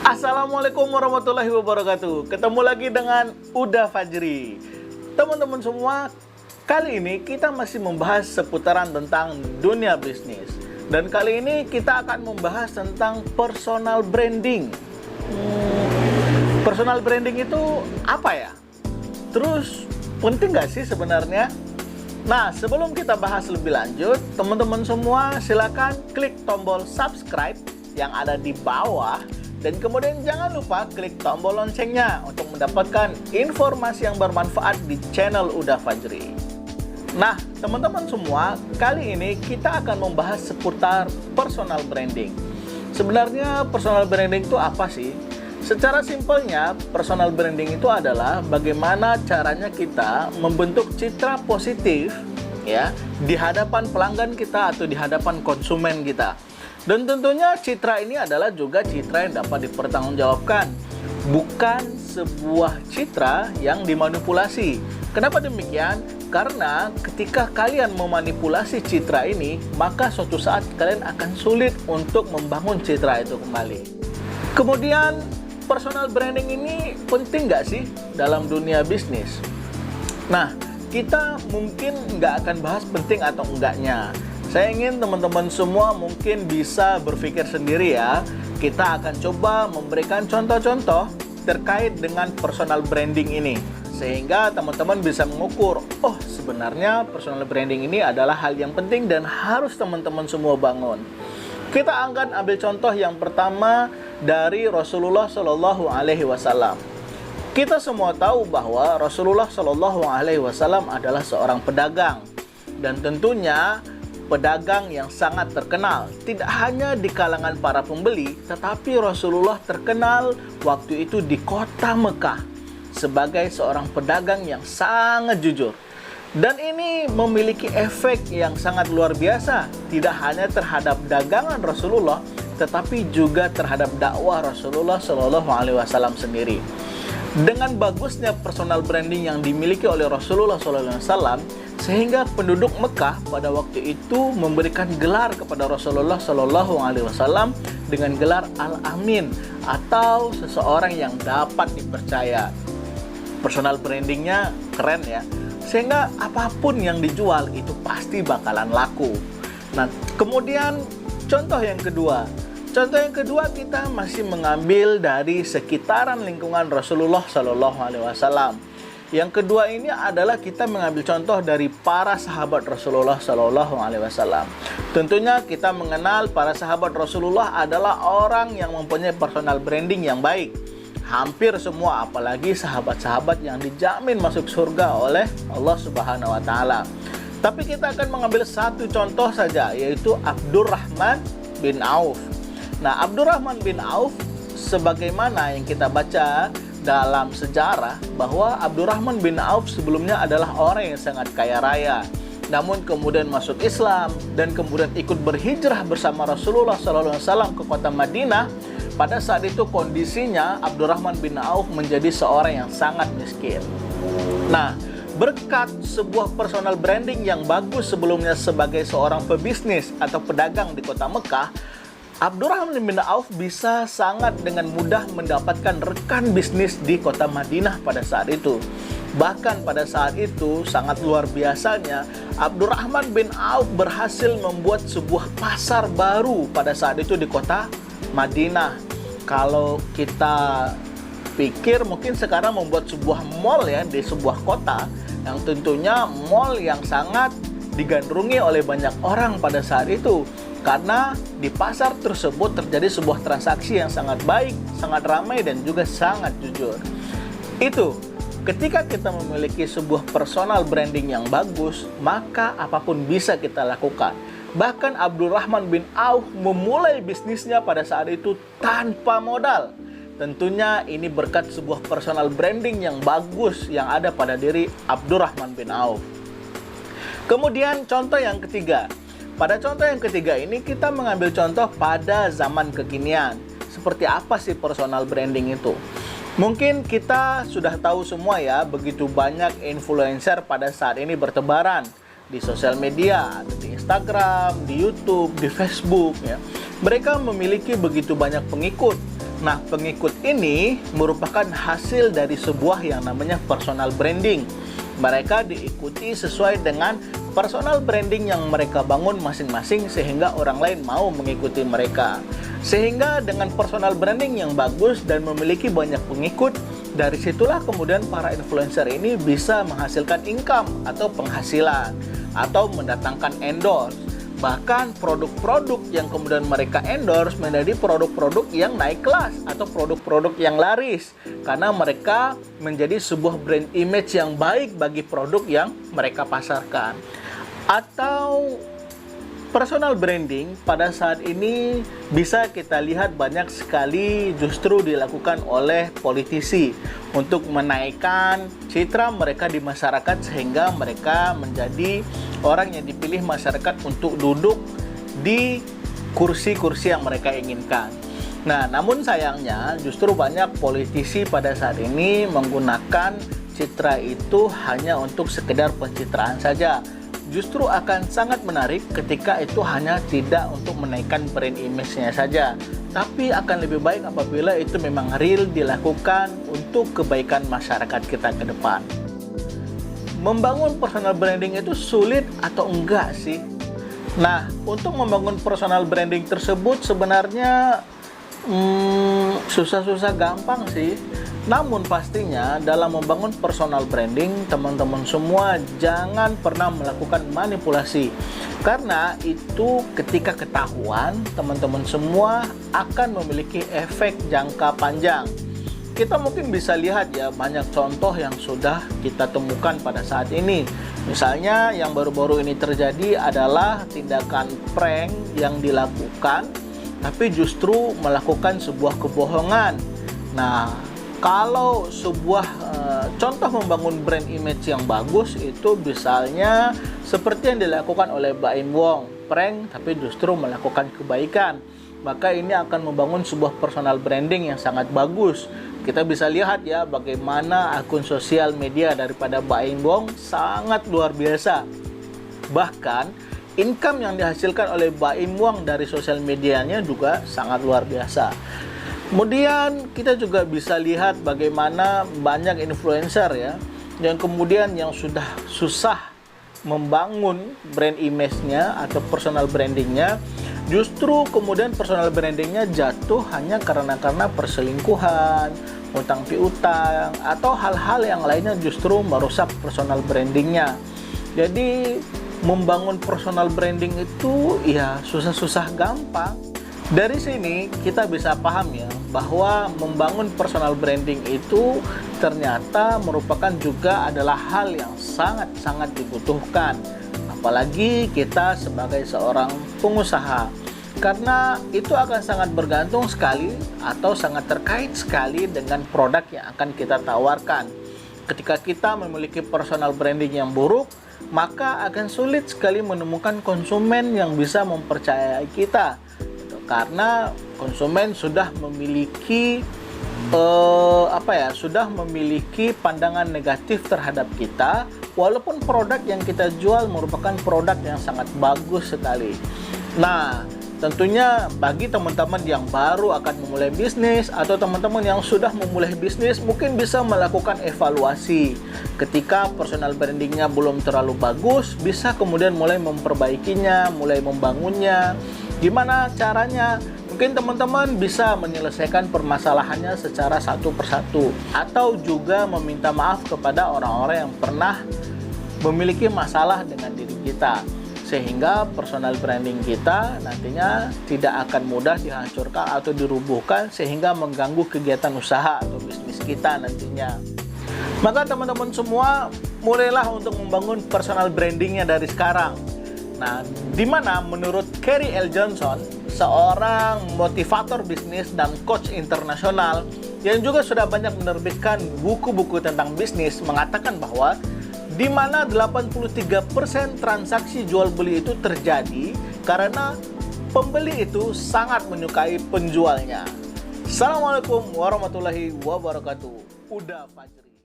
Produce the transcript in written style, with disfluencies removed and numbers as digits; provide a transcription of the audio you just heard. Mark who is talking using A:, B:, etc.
A: Assalamualaikum warahmatullahi wabarakatuh. Ketemu lagi dengan Uda Fajri. Teman-teman semua, kali ini kita masih membahas seputaran tentang dunia bisnis. Dan kali ini kita akan membahas tentang personal branding. Personal branding itu apa ya? Terus penting nggak sih sebenarnya? Nah, sebelum kita bahas lebih lanjut, teman-teman semua silakan klik tombol subscribe yang ada di bawah. Dan kemudian jangan lupa klik tombol loncengnya untuk mendapatkan informasi yang bermanfaat di channel Uda Fajri. Nah, teman-teman semua, kali ini kita akan membahas seputar personal branding. Sebenarnya personal branding itu apa sih? Secara simpelnya, personal branding itu adalah bagaimana caranya kita membentuk citra positif ya di hadapan pelanggan kita atau di hadapan konsumen kita. Dan tentunya citra ini adalah juga citra yang dapat dipertanggungjawabkan, bukan sebuah citra yang dimanipulasi. Kenapa demikian? Karena ketika kalian memanipulasi citra ini, maka suatu saat kalian akan sulit untuk membangun citra itu kembali. Kemudian, personal branding ini penting nggak sih dalam dunia bisnis? Nah, kita mungkin nggak akan bahas penting atau enggaknya. Saya ingin teman-teman semua mungkin bisa berpikir sendiri ya. Kita akan coba memberikan contoh-contoh terkait dengan personal branding ini. Sehingga teman-teman bisa mengukur, oh sebenarnya personal branding ini adalah hal yang penting dan harus teman-teman semua bangun. Kita akan ambil contoh yang pertama dari Rasulullah Shallallahu Alaihi Wasallam. Kita semua tahu bahwa Rasulullah Shallallahu Alaihi Wasallam adalah seorang pedagang. Dan tentunya pedagang yang sangat terkenal, tidak hanya di kalangan para pembeli, tetapi Rasulullah terkenal waktu itu di kota Mekah sebagai seorang pedagang yang sangat jujur. Dan ini memiliki efek yang sangat luar biasa, tidak hanya terhadap dagangan Rasulullah, tetapi juga terhadap dakwah Rasulullah Shallallahu Alaihi Wasallam sendiri. Dengan bagusnya personal branding yang dimiliki oleh Rasulullah Shallallahu Alaihi Wasallam, sehingga penduduk Mekah pada waktu itu memberikan gelar kepada Rasulullah Shallallahu Alaihi Wasallam dengan gelar Al-Amin atau seseorang yang dapat dipercaya. Personal brandingnya keren ya, sehingga apapun yang dijual itu pasti bakalan laku. Nah, kemudian contoh yang kedua. Contoh yang kedua kita masih mengambil dari sekitaran lingkungan Rasulullah Shallallahu Alaihi Wasallam. Yang kedua ini adalah kita mengambil contoh dari para sahabat Rasulullah Shallallahu Alaihi Wasallam. Tentunya kita mengenal para sahabat Rasulullah adalah orang yang mempunyai personal branding yang baik. Hampir semua, apalagi sahabat-sahabat yang dijamin masuk surga oleh Allah Subhanahu Wa Taala. Tapi kita akan mengambil satu contoh saja, yaitu Abdurrahman bin Auf. Nah, Abdurrahman bin Auf, sebagaimana yang kita baca dalam sejarah, bahwa Abdurrahman bin Auf sebelumnya adalah orang yang sangat kaya raya, namun kemudian masuk Islam dan kemudian ikut berhijrah bersama Rasulullah SAW ke kota Madinah. Pada saat itu kondisinya Abdurrahman bin Auf menjadi seorang yang sangat miskin. Nah, berkat sebuah personal branding yang bagus sebelumnya sebagai seorang pebisnis atau pedagang di kota Mekah, Abdurrahman bin Auf bisa sangat dengan mudah mendapatkan rekan bisnis di kota Madinah pada saat itu. Bahkan pada saat itu sangat luar biasanya, Abdurrahman bin Auf berhasil membuat sebuah pasar baru pada saat itu di kota Madinah. Kalau kita pikir mungkin sekarang membuat sebuah mall ya di sebuah kota, yang tentunya mall yang sangat digandrungi oleh banyak orang pada saat itu. Karena di pasar tersebut terjadi sebuah transaksi yang sangat baik, sangat ramai, dan juga sangat jujur. Itu, ketika kita memiliki sebuah personal branding yang bagus, maka apapun bisa kita lakukan. Bahkan Abdurrahman bin Auf memulai bisnisnya pada saat itu tanpa modal. Tentunya ini berkat sebuah personal branding yang bagus yang ada pada diri Abdurrahman bin Auf. Kemudian contoh yang ketiga. Pada contoh yang ketiga ini kita mengambil contoh pada zaman kekinian. Seperti apa sih personal branding itu? Mungkin kita sudah tahu semua ya, begitu banyak influencer pada saat ini bertebaran di sosial media, di Instagram, di YouTube, di Facebook ya. Mereka memiliki begitu banyak pengikut. Nah, pengikut ini merupakan hasil dari sebuah yang namanya personal branding. Mereka diikuti sesuai dengan personal branding yang mereka bangun masing-masing sehingga orang lain mau mengikuti mereka. Sehingga dengan personal branding yang bagus dan memiliki banyak pengikut, dari situlah kemudian para influencer ini bisa menghasilkan income atau penghasilan atau mendatangkan endorse. Bahkan produk-produk yang kemudian mereka endorse menjadi produk-produk yang naik kelas atau produk-produk yang laris karena mereka menjadi sebuah brand image yang baik bagi produk yang mereka pasarkan. Atau personal branding pada saat ini bisa kita lihat banyak sekali justru dilakukan oleh politisi untuk menaikkan citra mereka di masyarakat sehingga mereka menjadi orang yang dipilih masyarakat untuk duduk di kursi-kursi yang mereka inginkan. Nah, namun sayangnya justru banyak politisi pada saat ini menggunakan citra itu hanya untuk sekedar pencitraan saja. Justru akan sangat menarik ketika itu hanya tidak untuk menaikkan brand image-nya saja, tapi akan lebih baik apabila itu memang real dilakukan untuk kebaikan masyarakat kita ke depan. Membangun personal branding itu sulit atau enggak sih? Nah, untuk membangun personal branding tersebut sebenarnya susah-susah gampang sih. Namun pastinya dalam membangun personal branding, teman-teman semua jangan pernah melakukan manipulasi. Karena itu ketika ketahuan, teman-teman semua akan memiliki efek jangka panjang. Kita mungkin bisa lihat ya banyak contoh yang sudah kita temukan pada saat ini. Misalnya yang baru-baru ini terjadi adalah tindakan prank yang dilakukan tapi justru melakukan sebuah kebohongan. Nah, kalau sebuah contoh membangun brand image yang bagus itu misalnya seperti yang dilakukan oleh Baim Wong, prank tapi justru melakukan kebaikan, maka ini akan membangun sebuah personal branding yang sangat bagus. Kita bisa lihat ya bagaimana akun sosial media daripada Baim Wong sangat luar biasa. Bahkan income yang dihasilkan oleh Baim Wong dari sosial medianya juga sangat luar biasa. Kemudian kita juga bisa lihat bagaimana banyak influencer ya yang kemudian yang sudah susah membangun brand image-nya atau personal branding-nya, justru kemudian personal branding-nya jatuh hanya karena perselingkuhan, utang piutang atau hal-hal yang lainnya justru merusak personal branding-nya. Jadi membangun personal branding itu ya susah-susah gampang. Dari sini kita bisa paham ya bahwa membangun personal branding itu ternyata merupakan juga adalah hal yang sangat-sangat dibutuhkan, apalagi kita sebagai seorang pengusaha, karena itu akan sangat bergantung sekali atau sangat terkait sekali dengan produk yang akan kita tawarkan. Ketika kita memiliki personal branding yang buruk, maka akan sulit sekali menemukan konsumen yang bisa mempercayai kita. Karena konsumen sudah memiliki sudah memiliki pandangan negatif terhadap kita, walaupun produk yang kita jual merupakan produk yang sangat bagus sekali. Nah, tentunya bagi teman-teman yang baru akan memulai bisnis atau teman-teman yang sudah memulai bisnis mungkin bisa melakukan evaluasi. Ketika personal brandingnya belum terlalu bagus, bisa kemudian mulai memperbaikinya, mulai membangunnya. Gimana caranya? Mungkin teman-teman bisa menyelesaikan permasalahannya secara satu persatu, atau juga meminta maaf kepada orang-orang yang pernah memiliki masalah dengan diri kita, sehingga personal branding kita nantinya tidak akan mudah dihancurkan atau dirubuhkan sehingga mengganggu kegiatan usaha atau bisnis kita nantinya. Maka teman-teman semua mulailah untuk membangun personal brandingnya dari sekarang. Nah, di mana menurut Carrie L. Johnson, seorang motivator bisnis dan coach internasional yang juga sudah banyak menerbitkan buku-buku tentang bisnis, mengatakan bahwa di mana 83% transaksi jual beli itu terjadi karena pembeli itu sangat menyukai penjualnya. Assalamualaikum warahmatullahi wabarakatuh. Uda Fajri.